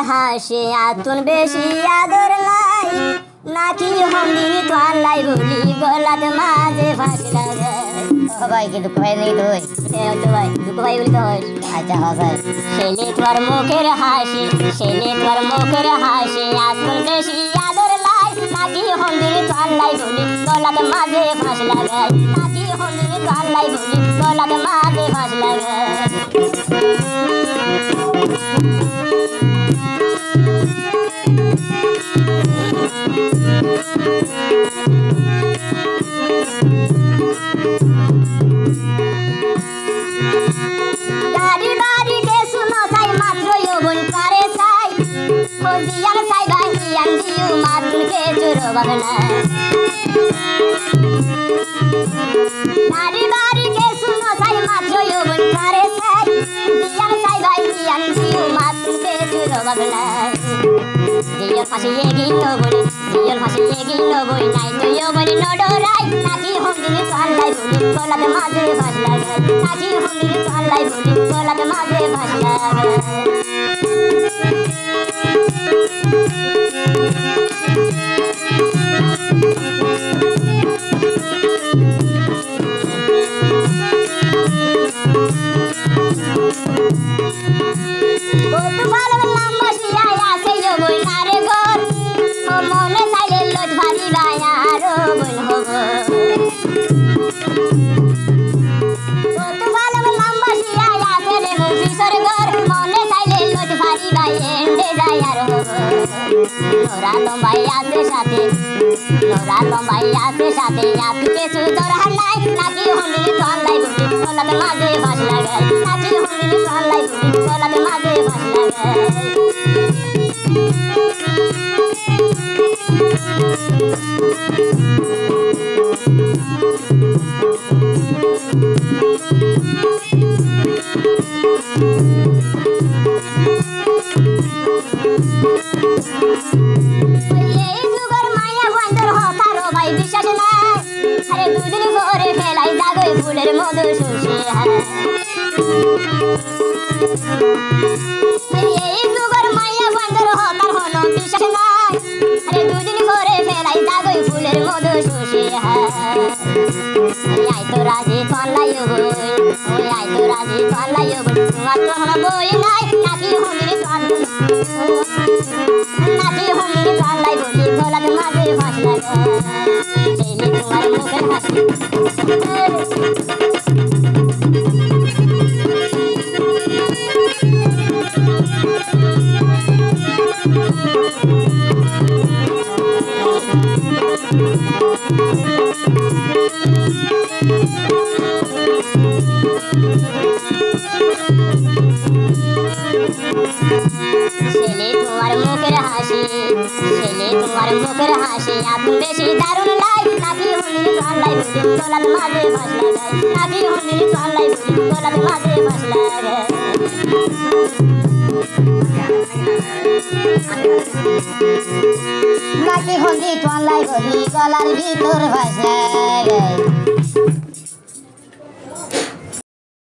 হাসে আতুন বেশি আদর লাই নাকি হমি তোয়ালাই বলি গলাত মাঝে ফাঁস লাগে ও ভাই কি দুঃখ ভাই নেই তুই তো ভাই দুঃখ ভাই বলি তো আচ্ছা হাসাই ছেলে তোর মুখের হাসি ছেলে তোর মুখের হাসি আতুন বেশি আদর লাই নাকি হমি তোয়ালাই বলি গলাত মাঝে ফাঁস লাগে নাকি হমি তোয়ালাই বলি গলাত মাঝে ফাঁস লাগে Diyan say bang diyan diu matun ke churo bagna Nari bari ke suno say matro yo bun kare say Diyan say bang diyan diu matun ke churo bagna Diyan pasi yegi no bun Diyan pasi yegi no bun nai to yo bun no dorai Naki hom dini sallai buni kolat maze bas lagai Naki hom dini sallai buni kolat maze bas lagai Nora lombai ase sate Nora lombai ase sate Api ke sudor hanai Naki hondili tollai buli Kolat maze bas lagai Naki hondili tollai buli Kolat maze bas lagai ফুলের মধু শুষে এই যুগের মাইয়া বন্ধর হতার হলো বিশ্বাস নাই আরে দুদিন করে ফেলাই দাগই ফুলের মধু শুষে আই তো রাজি তল্লাইও বই আই তো রাজি তল্লাইও বই তোমার তো হলো বই নাই নাকি হমিনি তল্লাই নাকি হমিনি তল্লাই বলি গলাতে মাঝে ফাঁস লাগে সেই তোমার মুখের হাসি ছেলে তোমার মুখের হাসি ছেলে তোমার মুখের হাসি আতুন বেশি দারুণ লাই নাকি হন্দিনি তল্লাই বলি গলাত মাঝে ফাঁস লাগাই নাকি হন্দিনি তল্লাই বলি গলাত মাঝে ফাঁস লাগাই নাকি হন্দি তল্লাই বলি গলার ভিতর ফাঁস লাগাই